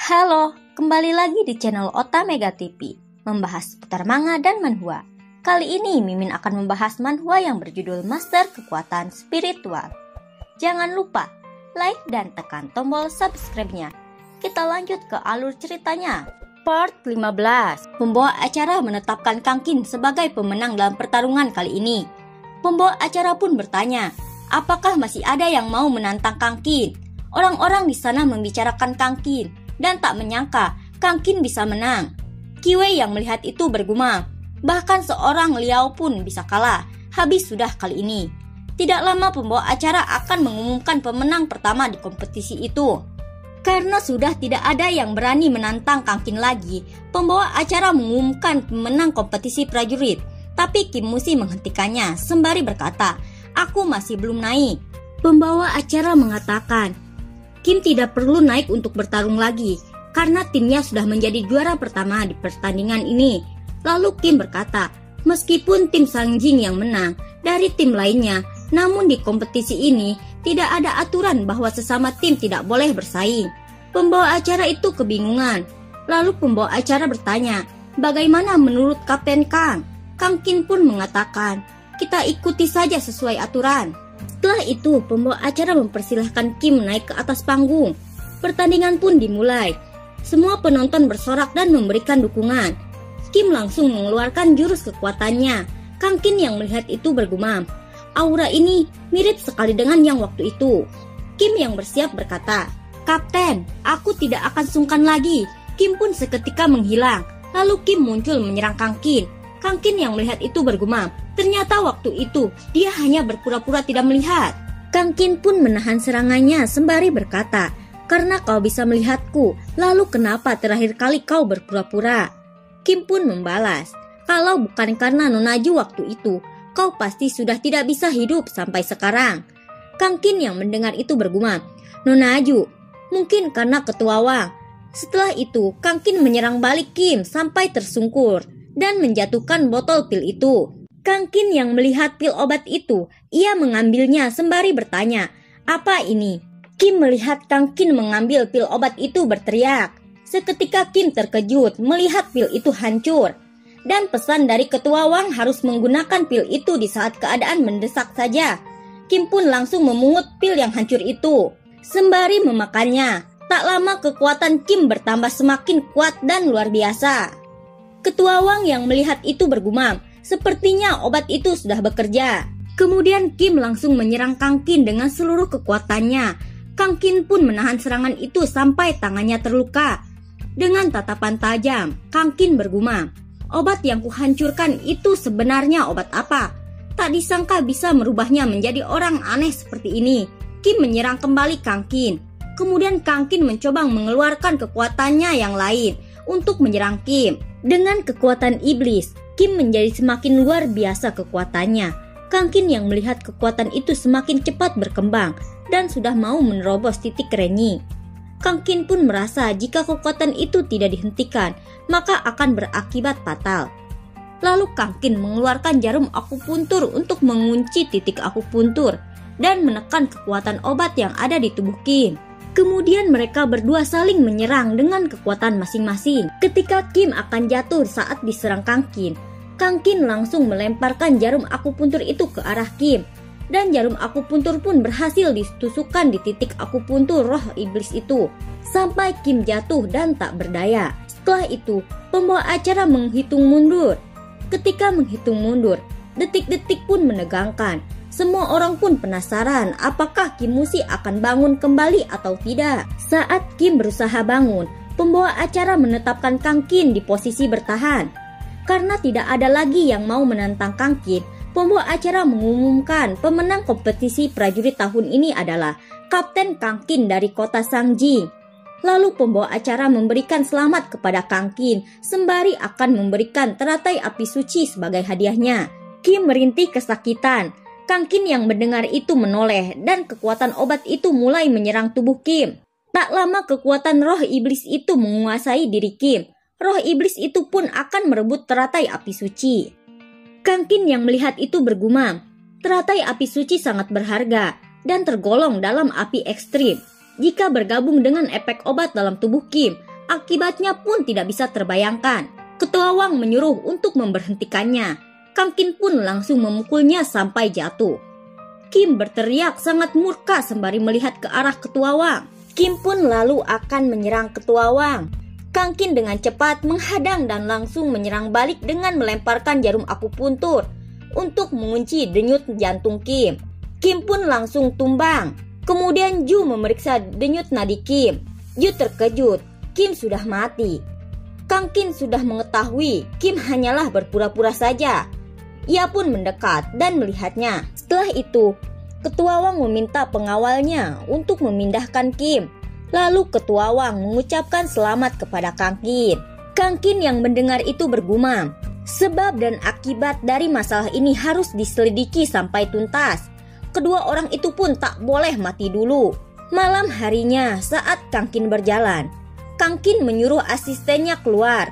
Halo, kembali lagi di channel Otamega TV, membahas seputar manga dan manhwa. Kali ini Mimin akan membahas manhwa yang berjudul Master Kekuatan Spiritual. Jangan lupa like dan tekan tombol subscribe-nya. Kita lanjut ke alur ceritanya. Part 15. Pembawa acara menetapkan Kang Qin sebagai pemenang dalam pertarungan kali ini. Pembawa acara pun bertanya, apakah masih ada yang mau menantang Kang Qin? Orang-orang di sana membicarakan Kang Qin dan tak menyangka Kang Qin bisa menang. Kiwei yang melihat itu bergumam, bahkan seorang Liao pun bisa kalah. Habis sudah kali ini. Tidak lama pembawa acara akan mengumumkan pemenang pertama di kompetisi itu. Karena sudah tidak ada yang berani menantang Kang Qin lagi, pembawa acara mengumumkan pemenang kompetisi prajurit. Tapi Kim Musi menghentikannya sembari berkata, "Aku masih belum naik." Pembawa acara mengatakan, Kim tidak perlu naik untuk bertarung lagi karena timnya sudah menjadi juara pertama di pertandingan ini. Lalu Kim berkata, meskipun tim Sangjing yang menang dari tim lainnya, namun di kompetisi ini tidak ada aturan bahwa sesama tim tidak boleh bersaing. Pembawa acara itu kebingungan. Lalu pembawa acara bertanya, bagaimana menurut Kapten Kang? Kang Qin pun mengatakan, kita ikuti saja sesuai aturan. Setelah itu, pembawa acara mempersilahkan Kim naik ke atas panggung. Pertandingan pun dimulai. Semua penonton bersorak dan memberikan dukungan. Kim langsung mengeluarkan jurus kekuatannya. Kang Qin yang melihat itu bergumam, aura ini mirip sekali dengan yang waktu itu. Kim yang bersiap berkata, Kapten, aku tidak akan sungkan lagi. Kim pun seketika menghilang. Lalu Kim muncul menyerang Kang Qin. Kang Qin yang melihat itu bergumam, ternyata waktu itu dia hanya berpura-pura tidak melihat. Kang Qin pun menahan serangannya sembari berkata, karena kau bisa melihatku, lalu kenapa terakhir kali kau berpura-pura? Kim pun membalas, kalau bukan karena Nonaju waktu itu, kau pasti sudah tidak bisa hidup sampai sekarang. Kang Qin yang mendengar itu bergumam, Nonaju, mungkin karena Ketua Wang. Setelah itu, Kang Qin menyerang balik Kim sampai tersungkur dan menjatuhkan botol pil itu. Kang Qin yang melihat pil obat itu, ia mengambilnya sembari bertanya, apa ini? Kim melihat Kang Qin mengambil pil obat itu berteriak. Seketika Kim terkejut melihat pil itu hancur. Dan pesan dari Ketua Wang harus menggunakan pil itu di saat keadaan mendesak saja. Kim pun langsung memungut pil yang hancur itu. Sembari memakannya, tak lama kekuatan Kim bertambah semakin kuat dan luar biasa. Ketua Wang yang melihat itu bergumam, sepertinya obat itu sudah bekerja. Kemudian Kim langsung menyerang Kang Qin dengan seluruh kekuatannya. Kang Qin pun menahan serangan itu sampai tangannya terluka. Dengan tatapan tajam, Kang Qin bergumam, obat yang kuhancurkan itu sebenarnya obat apa? Tak disangka bisa merubahnya menjadi orang aneh seperti ini. Kim menyerang kembali Kang Qin. Kemudian Kang Qin mencoba mengeluarkan kekuatannya yang lain untuk menyerang Kim. Dengan kekuatan iblis, Kim menjadi semakin luar biasa kekuatannya. Kang Qin yang melihat kekuatan itu semakin cepat berkembang dan sudah mau menerobos titik Renyi. Kang Qin pun merasa jika kekuatan itu tidak dihentikan, maka akan berakibat fatal. Lalu Kang Qin mengeluarkan jarum akupuntur untuk mengunci titik akupuntur dan menekan kekuatan obat yang ada di tubuh Kim. Kemudian mereka berdua saling menyerang dengan kekuatan masing-masing. Ketika Kim akan jatuh saat diserang Kang Qin langsung melemparkan jarum akupuntur itu ke arah Kim. Dan jarum akupuntur pun berhasil ditusukkan di titik akupuntur roh iblis itu. Sampai Kim jatuh dan tak berdaya. Setelah itu, pembawa acara menghitung mundur. Ketika menghitung mundur, detik-detik pun menegangkan. Semua orang pun penasaran apakah Kim Musi akan bangun kembali atau tidak. Saat Kim berusaha bangun, pembawa acara menetapkan Kang Qin di posisi bertahan. Karena tidak ada lagi yang mau menantang Kang Qin, pembawa acara mengumumkan pemenang kompetisi prajurit tahun ini adalah Kapten Kang Qin dari kota Sangjing. Lalu pembawa acara memberikan selamat kepada Kang Qin sembari akan memberikan teratai api suci sebagai hadiahnya. Kim merintih kesakitan. Kang Qin yang mendengar itu menoleh dan kekuatan obat itu mulai menyerang tubuh Kim. Tak lama kekuatan roh iblis itu menguasai diri Kim. Roh iblis itu pun akan merebut teratai api suci. Kang Qin yang melihat itu bergumam, teratai api suci sangat berharga dan tergolong dalam api ekstrim. Jika bergabung dengan efek obat dalam tubuh Kim, Akibatnya pun tidak bisa terbayangkan. Ketua Wang menyuruh untuk memberhentikannya. Kang Qin pun langsung memukulnya sampai jatuh. Kim berteriak sangat murka sembari melihat ke arah Ketua Wang. Kim pun lalu akan menyerang Ketua Wang. Kang Qin dengan cepat menghadang dan langsung menyerang balik dengan melemparkan jarum akupuntur untuk mengunci denyut jantung Kim. Kim pun langsung tumbang. Kemudian Ju memeriksa denyut nadi Kim. Ju terkejut, Kim sudah mati. Kang Qin sudah mengetahui Kim hanyalah berpura-pura saja. Ia pun mendekat dan melihatnya. Setelah itu, Ketua Wang meminta pengawalnya untuk memindahkan Kim. Lalu Ketua Wang mengucapkan selamat kepada Kang Qin. Kang Qin yang mendengar itu bergumam. Sebab dan akibat dari masalah ini harus diselidiki sampai tuntas. Kedua orang itu pun tak boleh mati dulu. Malam harinya saat Kang Qin berjalan, Kang Qin menyuruh asistennya keluar.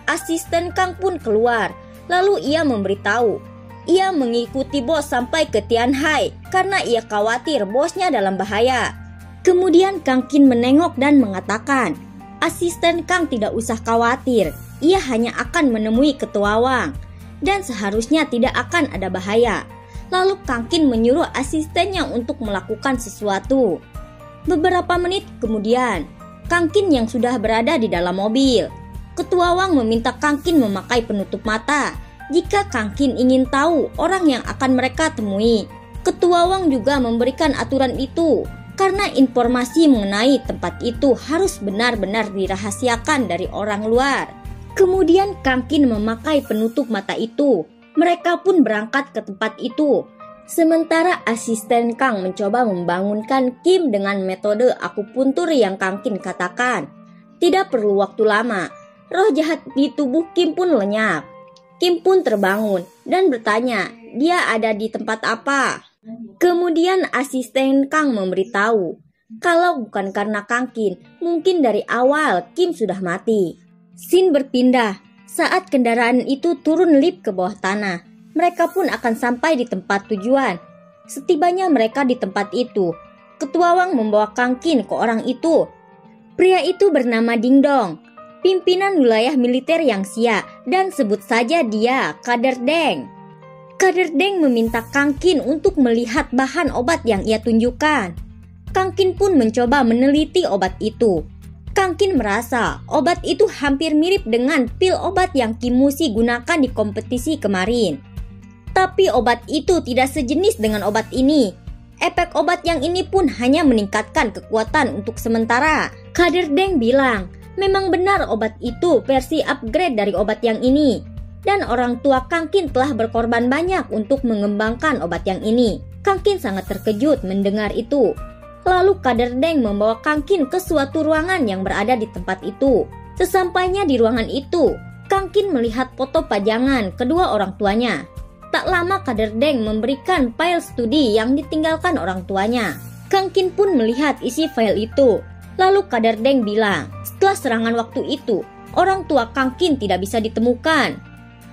Asisten Kang pun keluar. Lalu ia memberitahu, ia mengikuti bos sampai ke Tianhai karena ia khawatir bosnya dalam bahaya. Kemudian Kang Qin menengok dan mengatakan, asisten Kang tidak usah khawatir, ia hanya akan menemui Ketua Wang dan seharusnya tidak akan ada bahaya. Lalu Kang Qin menyuruh asistennya untuk melakukan sesuatu. Beberapa menit kemudian, Kang Qin yang sudah berada di dalam mobil. Ketua Wang meminta Kang Qin memakai penutup mata jika Kang Qin ingin tahu orang yang akan mereka temui. Ketua Wang juga memberikan aturan itu karena informasi mengenai tempat itu harus benar-benar dirahasiakan dari orang luar. Kemudian Kang Qin memakai penutup mata itu. Mereka pun berangkat ke tempat itu. Sementara asisten Kang mencoba membangunkan Kim dengan metode akupuntur yang Kang Qin katakan. Tidak perlu waktu lama, roh jahat di tubuh Kim pun lenyap. Kim pun terbangun dan bertanya, dia ada di tempat apa? Kemudian asisten Kang memberitahu, kalau bukan karena Kang Qin, mungkin dari awal Kim sudah mati. Scene berpindah, saat kendaraan itu turun lift ke bawah tanah. Mereka pun akan sampai di tempat tujuan. Setibanya mereka di tempat itu, Ketua Wang membawa Kang Qin ke orang itu. Pria itu bernama Ding Dong, pimpinan wilayah militer yang Xia, dan sebut saja dia Kader Deng. Kader Deng meminta Kang Qin untuk melihat bahan obat yang ia tunjukkan. Kang Qin pun mencoba meneliti obat itu. Kang Qin merasa obat itu hampir mirip dengan pil obat yang Kim Musi gunakan di kompetisi kemarin. Tapi obat itu tidak sejenis dengan obat ini. Efek obat yang ini pun hanya meningkatkan kekuatan untuk sementara. Kader Deng bilang, memang benar obat itu versi upgrade dari obat yang ini. Dan orang tua Kang Qin telah berkorban banyak untuk mengembangkan obat yang ini. Kang Qin sangat terkejut mendengar itu. Lalu Kader Deng membawa Kang Qin ke suatu ruangan yang berada di tempat itu. Sesampainya di ruangan itu, Kang Qin melihat foto pajangan kedua orang tuanya. Tak lama Kader Deng memberikan file studi yang ditinggalkan orang tuanya. Kang Qin pun melihat isi file itu. Lalu Kader Deng bilang, setelah serangan waktu itu, orang tua Kang Qin tidak bisa ditemukan.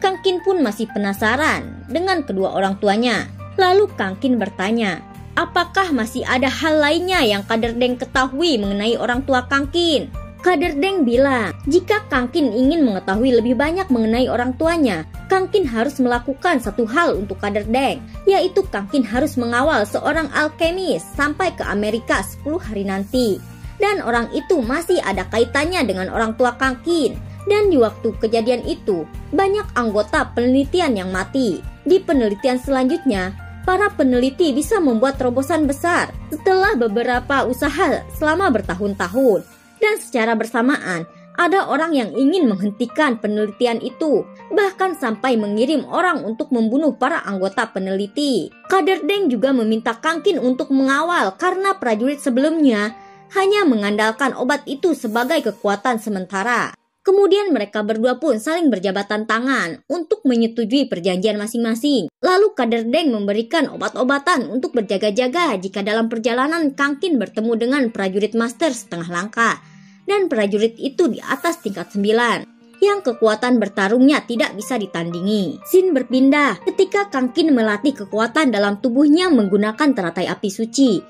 Kang Qin pun masih penasaran dengan kedua orang tuanya. Lalu Kang Qin bertanya, apakah masih ada hal lainnya yang Kader Deng ketahui mengenai orang tua Kang Qin? Kader Deng bilang, jika Kang Qin ingin mengetahui lebih banyak mengenai orang tuanya, Kang Qin harus melakukan satu hal untuk Kader Deng, yaitu Kang Qin harus mengawal seorang alkemis sampai ke Amerika 10 hari nanti. Dan orang itu masih ada kaitannya dengan orang tua Kang Qin. Dan di waktu kejadian itu, banyak anggota penelitian yang mati. Di penelitian selanjutnya, para peneliti bisa membuat terobosan besar setelah beberapa usaha selama bertahun-tahun. Dan secara bersamaan, ada orang yang ingin menghentikan penelitian itu, bahkan sampai mengirim orang untuk membunuh para anggota peneliti. Kader Deng juga meminta Kang Qin untuk mengawal karena prajurit sebelumnya hanya mengandalkan obat itu sebagai kekuatan sementara. Kemudian mereka berdua pun saling berjabatan tangan untuk menyetujui perjanjian masing-masing. Lalu Kader Deng memberikan obat-obatan untuk berjaga-jaga jika dalam perjalanan Kang Qin bertemu dengan prajurit master setengah langka. Dan prajurit itu di atas tingkat 9, yang kekuatan bertarungnya tidak bisa ditandingi. Scene berpindah ketika Kang Qin melatih kekuatan dalam tubuhnya menggunakan teratai api suci.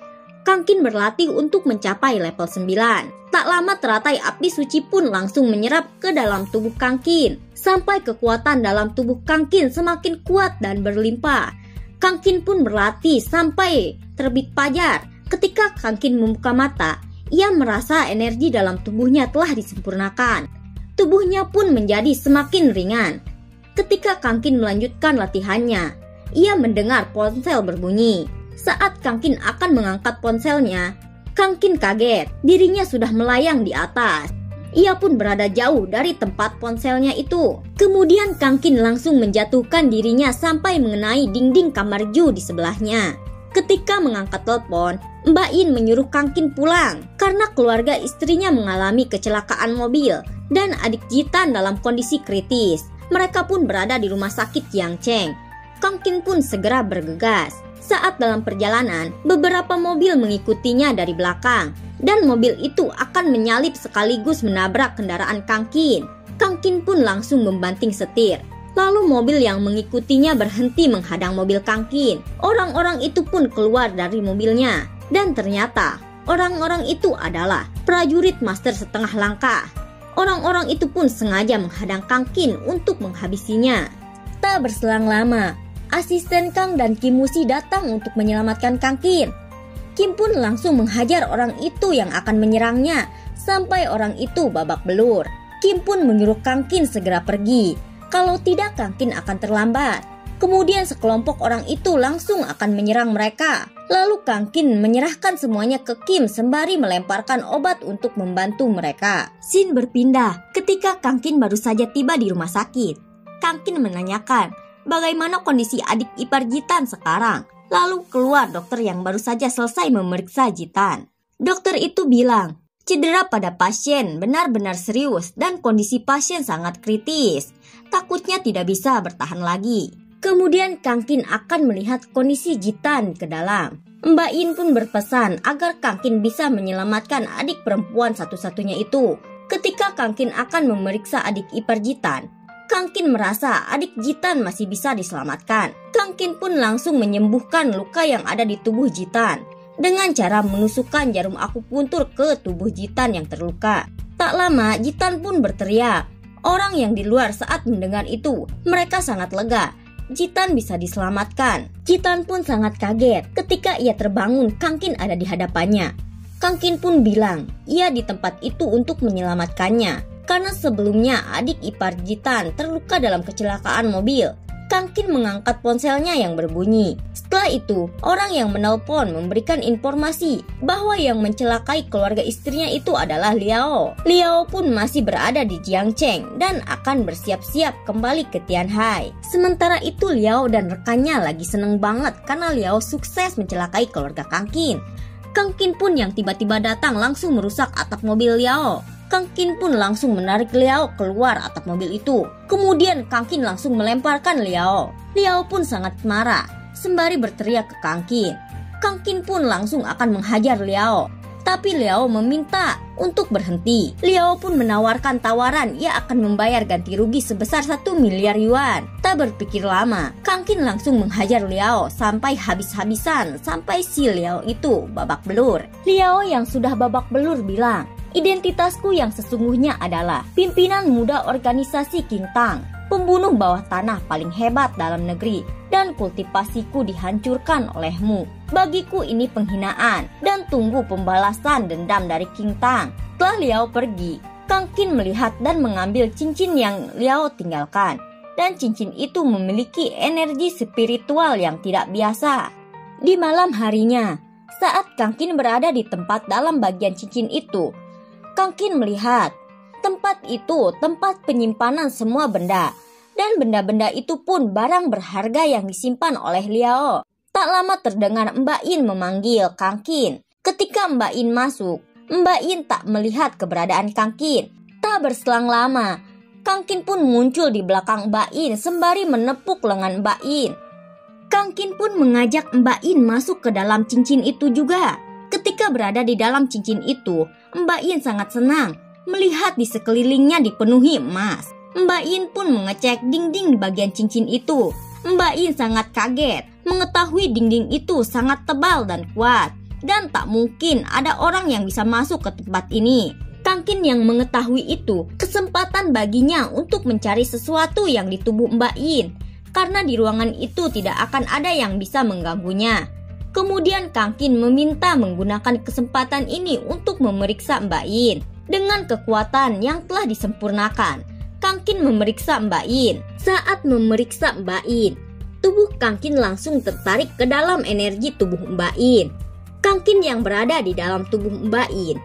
Kang Qin berlatih untuk mencapai level 9. Tak lama teratai api suci pun langsung menyerap ke dalam tubuh Kang Qin. Sampai kekuatan dalam tubuh Kang Qin semakin kuat dan berlimpah. Kang Qin pun berlatih sampai terbit fajar. Ketika Kang Qin membuka mata, ia merasa energi dalam tubuhnya telah disempurnakan. Tubuhnya pun menjadi semakin ringan. Ketika Kang Qin melanjutkan latihannya, ia mendengar ponsel berbunyi. Saat Kang Qin akan mengangkat ponselnya, Kang Qin kaget, dirinya sudah melayang di atas. Ia pun berada jauh dari tempat ponselnya itu. Kemudian Kang Qin langsung menjatuhkan dirinya sampai mengenai dinding kamar Ju di sebelahnya. Ketika mengangkat telepon, Mbak Yin menyuruh Kang Qin pulang karena keluarga istrinya mengalami kecelakaan mobil dan adik Jitan dalam kondisi kritis. Mereka pun berada di rumah sakit Yangcheng. Kang Qin pun segera bergegas. Saat dalam perjalanan, beberapa mobil mengikutinya dari belakang dan mobil itu akan menyalip sekaligus menabrak kendaraan Kang Qin. Kang Qin pun langsung membanting setir. Lalu mobil yang mengikutinya berhenti menghadang mobil Kang Qin. Orang-orang itu pun keluar dari mobilnya. Dan ternyata orang-orang itu adalah prajurit master setengah langkah. Orang-orang itu pun sengaja menghadang Kang Qin untuk menghabisinya. Tak berselang lama, asisten Kang dan Kim Musi datang untuk menyelamatkan Kang Qin. Kim pun langsung menghajar orang itu yang akan menyerangnya sampai orang itu babak belur. Kim pun menyuruh Kang Qin segera pergi. Kalau tidak, Kang Qin akan terlambat. Kemudian sekelompok orang itu langsung akan menyerang mereka. Lalu Kang Qin menyerahkan semuanya ke Kim sembari melemparkan obat untuk membantu mereka. Scene berpindah ketika Kang Qin baru saja tiba di rumah sakit. Kang Qin menanyakan bagaimana kondisi adik ipar Jitan sekarang. Lalu keluar dokter yang baru saja selesai memeriksa Jitan. Dokter itu bilang, cedera pada pasien benar-benar serius dan kondisi pasien sangat kritis. Takutnya tidak bisa bertahan lagi. Kemudian Kang Qin akan melihat kondisi Jitan ke dalam. Mbak Yin pun berpesan agar Kang Qin bisa menyelamatkan adik perempuan satu-satunya itu. Ketika Kang Qin akan memeriksa adik ipar Jitan, Kang Qin merasa adik Jitan masih bisa diselamatkan. Kang Qin pun langsung menyembuhkan luka yang ada di tubuh Jitan dengan cara menusukkan jarum akupuntur ke tubuh Jitan yang terluka. Tak lama Jitan pun berteriak. Orang yang di luar saat mendengar itu, mereka sangat lega. Jitan bisa diselamatkan. Jitan pun sangat kaget ketika ia terbangun Kang Qin ada di hadapannya. Kang Qin pun bilang ia di tempat itu untuk menyelamatkannya karena sebelumnya adik ipar Jitan terluka dalam kecelakaan mobil. Kang Qin mengangkat ponselnya yang berbunyi. Setelah itu, orang yang menelpon memberikan informasi bahwa yang mencelakai keluarga istrinya itu adalah Liao. Liao pun masih berada di Jiangcheng dan akan bersiap-siap kembali ke Tianhai. Sementara itu Liao dan rekannya lagi seneng banget karena Liao sukses mencelakai keluarga Kang Qin. Kang Qin pun yang tiba-tiba datang langsung merusak atap mobil Liao. Kang Qin pun langsung menarik Liao keluar atap mobil itu. Kemudian Kang Qin langsung melemparkan Liao. Liao pun sangat marah, sembari berteriak ke Kang Qin. Kang Qin pun langsung akan menghajar Liao. Tapi Liao meminta untuk berhenti. Liao pun menawarkan tawaran ia akan membayar ganti rugi sebesar 1 miliar yuan. Tak berpikir lama, Kang Qin langsung menghajar Liao sampai habis-habisan sampai si Liao itu babak belur. Liao yang sudah babak belur bilang, identitasku yang sesungguhnya adalah pimpinan muda organisasi Qingtang, pembunuh bawah tanah paling hebat dalam negeri, dan kultivasiku dihancurkan olehmu. Bagiku ini penghinaan dan tunggu pembalasan dendam dari Qingtang. Setelah Liao pergi, Kang Qin melihat dan mengambil cincin yang Liao tinggalkan. Dan cincin itu memiliki energi spiritual yang tidak biasa. Di malam harinya, saat Kang Qin berada di tempat dalam bagian cincin itu, Kang Qin melihat tempat itu tempat penyimpanan semua benda. Dan benda-benda itu pun barang berharga yang disimpan oleh Liao. Tak lama terdengar Mbak Yin memanggil Kang Qin. Ketika Mbak Yin masuk, Mbak Yin tak melihat keberadaan Kang Qin. Tak berselang lama, Kang Qin pun muncul di belakang Mbak Yin sembari menepuk lengan Mbak Yin. Kang Qin pun mengajak Mbak Yin masuk ke dalam cincin itu juga. Ketika berada di dalam cincin itu, Mbak Yin sangat senang melihat di sekelilingnya dipenuhi emas. Mbak Yin pun mengecek dinding di bagian cincin itu. Mbak Yin sangat kaget mengetahui dinding itu sangat tebal dan kuat. dan tak mungkin ada orang yang bisa masuk ke tempat ini. Kang Qin yang mengetahui itu, kesempatan baginya untuk mencari sesuatu yang di tubuh Mbak Yin, karena di ruangan itu tidak akan ada yang bisa mengganggunya. Kemudian Kang Qin meminta menggunakan kesempatan ini untuk memeriksa Mbak Yin. Dengan kekuatan yang telah disempurnakan, Kang Qin memeriksa Mbak Yin. Saat memeriksa Mbak Yin, tubuh Kang Qin langsung tertarik ke dalam energi tubuh Mbak Yin. Kang Qin yang berada di dalam tubuh Mbak Yin,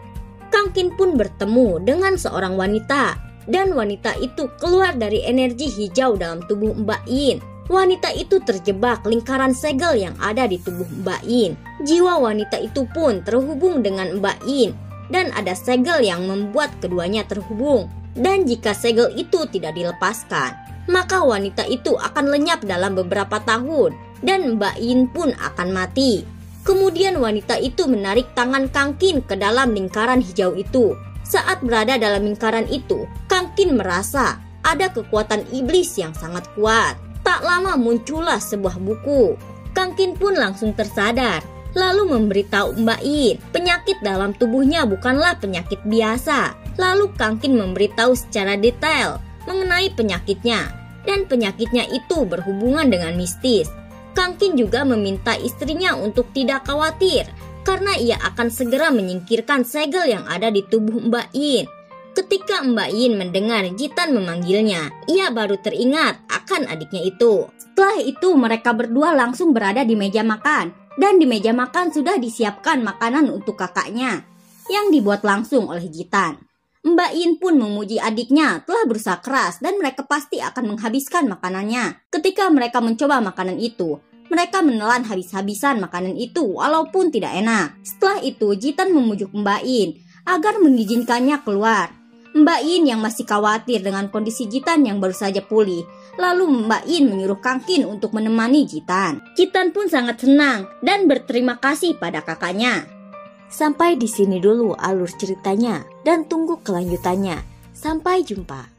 Kang Qin pun bertemu dengan seorang wanita, dan wanita itu keluar dari energi hijau dalam tubuh Mbak Yin. Wanita itu terjebak lingkaran segel yang ada di tubuh Mbak Yin. Jiwa wanita itu pun terhubung dengan Mbak Yin, dan ada segel yang membuat keduanya terhubung. Dan jika segel itu tidak dilepaskan, maka wanita itu akan lenyap dalam beberapa tahun, dan Mbak Yin pun akan mati. Kemudian wanita itu menarik tangan Kang Qin ke dalam lingkaran hijau itu. Saat berada dalam lingkaran itu, Kang Qin merasa ada kekuatan iblis yang sangat kuat. Tak lama muncullah sebuah buku. Kang Qin pun langsung tersadar, lalu memberitahu Mbak Yin penyakit dalam tubuhnya bukanlah penyakit biasa. Lalu Kang Qin memberitahu secara detail mengenai penyakitnya, dan penyakitnya itu berhubungan dengan mistis. Kang Qin juga meminta istrinya untuk tidak khawatir karena ia akan segera menyingkirkan segel yang ada di tubuh Mbak Yin. Ketika Mbak Yin mendengar Jitan memanggilnya, ia baru teringat akan adiknya itu. Setelah itu mereka berdua langsung berada di meja makan, dan di meja makan sudah disiapkan makanan untuk kakaknya yang dibuat langsung oleh Jitan. Mbak Yin pun memuji adiknya telah berusaha keras dan mereka pasti akan menghabiskan makanannya. Ketika mereka mencoba makanan itu, mereka menelan habis-habisan makanan itu walaupun tidak enak. Setelah itu Jitan memujuk Mbak Yin agar mengizinkannya keluar. Mbak Yin yang masih khawatir dengan kondisi Jitan yang baru saja pulih. Lalu Mbak Yin menyuruh Kang Qin untuk menemani Jitan. Jitan pun sangat senang dan berterima kasih pada kakaknya. Sampai di sini dulu alur ceritanya dan tunggu kelanjutannya. Sampai jumpa.